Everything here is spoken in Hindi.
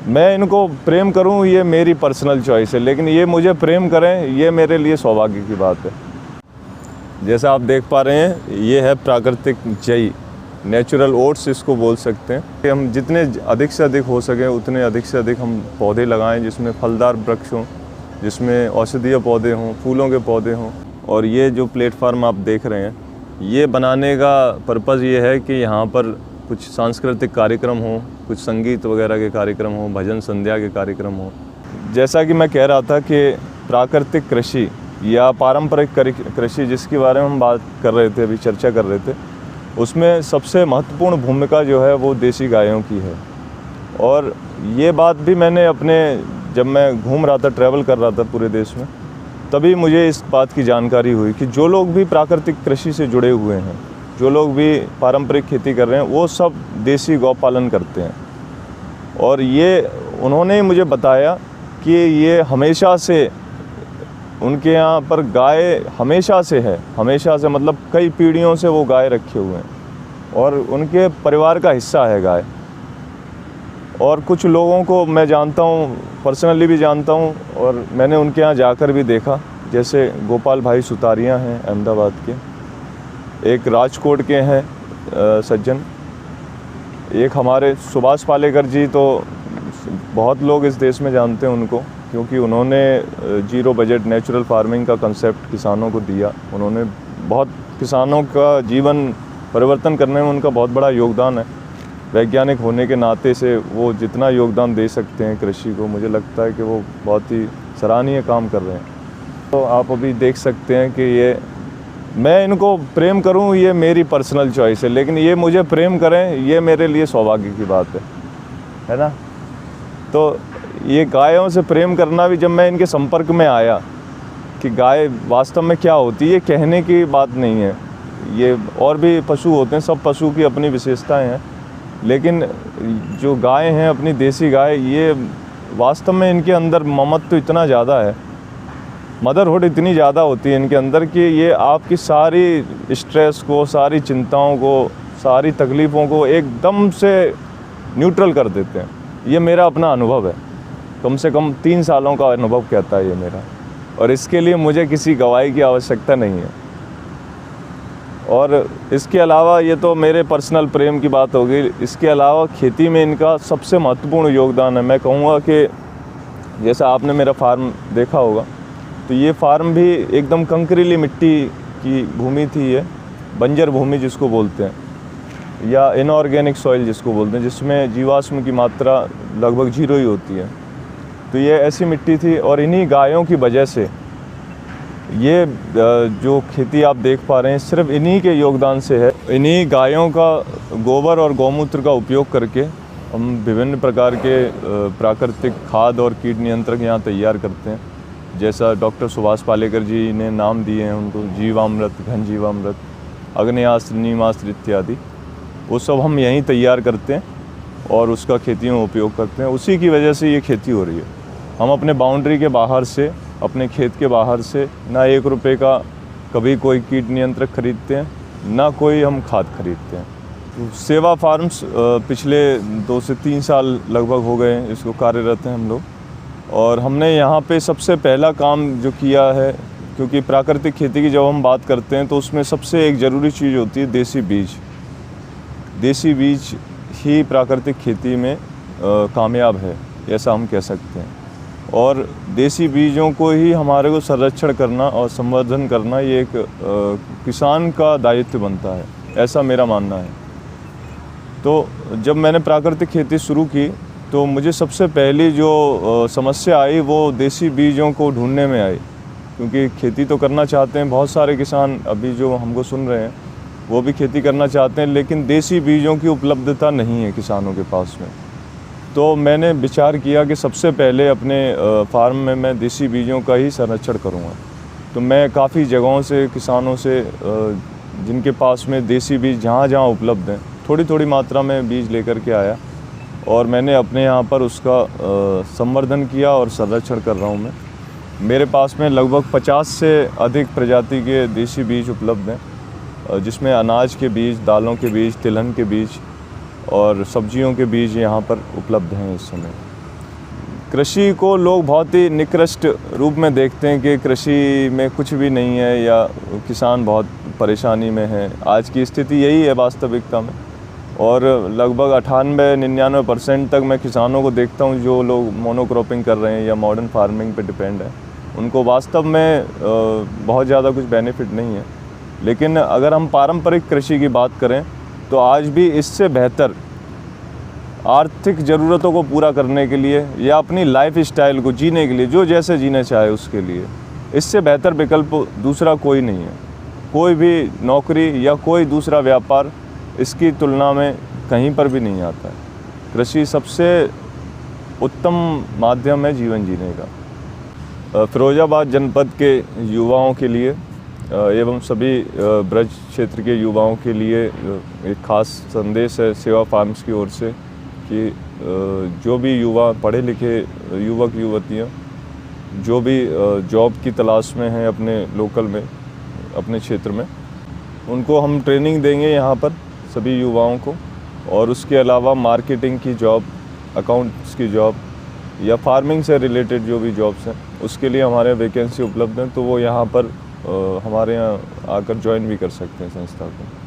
मैं इनको प्रेम करूं ये मेरी पर्सनल चॉइस है, लेकिन ये मुझे प्रेम करें ये मेरे लिए सौभाग्य की बात है। जैसा आप देख पा रहे हैं ये है प्राकृतिक जई, नेचुरल ओट्स इसको बोल सकते हैं। कि हम जितने अधिक से अधिक हो सके उतने अधिक से अधिक हम पौधे लगाएं जिसमें फलदार वृक्ष हों, जिसमें औषधीय पौधे हों, फूलों के पौधे हों। और ये जो प्लेटफार्म आप देख रहे हैं ये बनाने का पर्पज़ ये है कि यहाँ पर कुछ सांस्कृतिक कार्यक्रम हो, कुछ संगीत वगैरह के कार्यक्रम हो, भजन संध्या के कार्यक्रम हो। जैसा कि मैं कह रहा था कि प्राकृतिक कृषि या पारंपरिक कृषि जिसके बारे में हम बात कर रहे थे, अभी चर्चा कर रहे थे, उसमें सबसे महत्वपूर्ण भूमिका जो है वो देसी गायों की है। और ये बात भी मैंने जब मैं घूम रहा था, ट्रैवल कर रहा था पूरे देश में, तभी मुझे इस बात की जानकारी हुई कि जो लोग भी प्राकृतिक कृषि से जुड़े हुए हैं, जो लोग भी पारंपरिक खेती कर रहे हैं, वो सब देसी गौ पालन करते हैं। और ये उन्होंने ही मुझे बताया कि ये हमेशा से उनके यहाँ पर गाय हमेशा से है, हमेशा से मतलब कई पीढ़ियों से वो गाय रखे हुए हैं और उनके परिवार का हिस्सा है गाय। और कुछ लोगों को मैं जानता हूँ, पर्सनली भी जानता हूँ, और मैंने उनके यहाँ जाकर भी देखा। जैसे गोपाल भाई सुतारिया हैं अहमदाबाद के, एक राजकोट के हैं सज्जन, एक हमारे सुभाष पालेकर जी, तो बहुत लोग इस देश में जानते हैं उनको क्योंकि उन्होंने जीरो बजट नेचुरल फार्मिंग का कंसेप्ट किसानों को दिया। उन्होंने बहुत किसानों का जीवन परिवर्तन करने में उनका बहुत बड़ा योगदान है। वैज्ञानिक होने के नाते से वो जितना योगदान दे सकते हैं कृषि को, मुझे लगता है कि वो बहुत ही सराहनीय काम कर रहे हैं। तो आप अभी देख सकते हैं कि मैं इनको प्रेम करूं ये मेरी पर्सनल चॉइस है, लेकिन ये मुझे प्रेम करें ये मेरे लिए सौभाग्य की बात है ना। तो ये गायों से प्रेम करना भी, जब मैं इनके संपर्क में आया कि गाय वास्तव में क्या होती है, ये कहने की बात नहीं है। ये और भी पशु होते हैं, सब पशु की अपनी विशेषताएं हैं, लेकिन जो गाय हैं अपनी देसी गाय, ये वास्तव में इनके अंदर ममत्व इतना ज़्यादा है, मदरहुड इतनी ज़्यादा होती है इनके अंदर कि ये आपकी सारी स्ट्रेस को, सारी चिंताओं को, सारी तकलीफ़ों को एकदम से न्यूट्रल कर देते हैं। ये मेरा अपना अनुभव है, कम से कम 3 सालों का अनुभव कहता है ये मेरा, और इसके लिए मुझे किसी गवाही की आवश्यकता नहीं है। और इसके अलावा ये तो मेरे पर्सनल प्रेम की बात हो गई, इसके अलावा खेती में इनका सबसे महत्वपूर्ण योगदान है। मैं कहूँगा कि जैसा आपने मेरा फार्म देखा होगा, तो ये फार्म भी एकदम कंकरीली मिट्टी की भूमि थी, ये बंजर भूमि जिसको बोलते हैं, या इनऑर्गेनिक सॉइल जिसको बोलते हैं, जिसमें जीवाश्म की मात्रा लगभग 0 ही होती है। तो ये ऐसी मिट्टी थी, और इन्हीं गायों की वजह से ये जो खेती आप देख पा रहे हैं सिर्फ इन्हीं के योगदान से है। इन्हीं गायों का गोबर और गौमूत्र का उपयोग करके हम विभिन्न प्रकार के प्राकृतिक खाद और कीट नियंत्रक यहाँ तैयार करते हैं। जैसा डॉक्टर सुभाष पालेकर जी ने नाम दिए हैं उनको, जीवामृत, घन जीवामृत, अग्नेयास्त्र, नीमास्त्र इत्यादि, वो सब हम यहीं तैयार करते हैं और उसका खेतियों में उपयोग करते हैं। उसी की वजह से ये खेती हो रही है। हम अपने बाउंड्री के बाहर से, अपने खेत के बाहर से ना 1 रुपये का कभी कोई कीट नियंत्रक खरीदते हैं, ना कोई हम खाद खरीदते हैं। सेवा फार्म्स पिछले 2 से 3 साल लगभग हो गए इसको कार्यरत हैं हम लोग, और हमने यहाँ पे सबसे पहला काम जो किया है, क्योंकि प्राकृतिक खेती की जब हम बात करते हैं तो उसमें सबसे एक ज़रूरी चीज़ होती है देसी बीज। देसी बीज ही प्राकृतिक खेती में कामयाब है, ऐसा हम कह सकते हैं। और देसी बीजों को ही हमारे को संरक्षण करना और संवर्धन करना ये एक किसान का दायित्व बनता है, ऐसा मेरा मानना है। तो जब मैंने प्राकृतिक खेती शुरू की तो मुझे सबसे पहली जो समस्या आई वो देसी बीजों को ढूंढने में आई, क्योंकि खेती तो करना चाहते हैं बहुत सारे किसान, अभी जो हमको सुन रहे हैं वो भी खेती करना चाहते हैं, लेकिन देसी बीजों की उपलब्धता नहीं है किसानों के पास में। तो मैंने विचार किया कि सबसे पहले अपने फार्म में मैं देसी बीजों का ही संरक्षण करूँगा। तो मैं काफ़ी जगहों से, किसानों से, जिनके पास में देसी बीज जहाँ जहाँ उपलब्ध हैं, थोड़ी थोड़ी मात्रा में बीज लेकर के आया और मैंने अपने यहाँ पर उसका संवर्धन किया और संरक्षण कर रहा हूँ मैं। मेरे पास में लगभग 50 से अधिक प्रजाति के देसी बीज उपलब्ध हैं, जिसमें अनाज के बीज, दालों के बीज, तिलहन के बीज और सब्जियों के बीज यहाँ पर उपलब्ध हैं इस समय। कृषि को लोग बहुत ही निकृष्ट रूप में देखते हैं कि कृषि में कुछ भी नहीं है या किसान बहुत परेशानी में है। आज की स्थिति यही है वास्तविकता में, और लगभग 98-99% तक मैं किसानों को देखता हूँ जो लोग मोनोक्रॉपिंग कर रहे हैं या मॉडर्न फार्मिंग पे डिपेंड है, उनको वास्तव में बहुत ज़्यादा कुछ बेनिफिट नहीं है। लेकिन अगर हम पारंपरिक कृषि की बात करें तो आज भी इससे बेहतर आर्थिक ज़रूरतों को पूरा करने के लिए या अपनी लाइफ स्टाइल को जीने के लिए, जो जैसे जीना चाहे उसके लिए, इससे बेहतर विकल्प दूसरा कोई नहीं है। कोई भी नौकरी या कोई दूसरा व्यापार इसकी तुलना में कहीं पर भी नहीं आता है। कृषि सबसे उत्तम माध्यम है जीवन जीने का। फिरोजाबाद जनपद के युवाओं के लिए एवं सभी ब्रज क्षेत्र के युवाओं के लिए एक खास संदेश है सेवा फार्म्स की ओर से कि जो भी युवा पढ़े लिखे युवक युवतियाँ जो भी जॉब की तलाश में हैं अपने लोकल में, अपने क्षेत्र में, उनको हम ट्रेनिंग देंगे यहाँ पर सभी युवाओं को। और उसके अलावा मार्केटिंग की जॉब, अकाउंट्स की जॉब या फार्मिंग से रिलेटेड जो भी जॉब्स हैं उसके लिए हमारे वैकेंसी उपलब्ध हैं, तो वो यहाँ पर हमारे यहाँ आकर ज्वाइन भी कर सकते हैं संस्था को।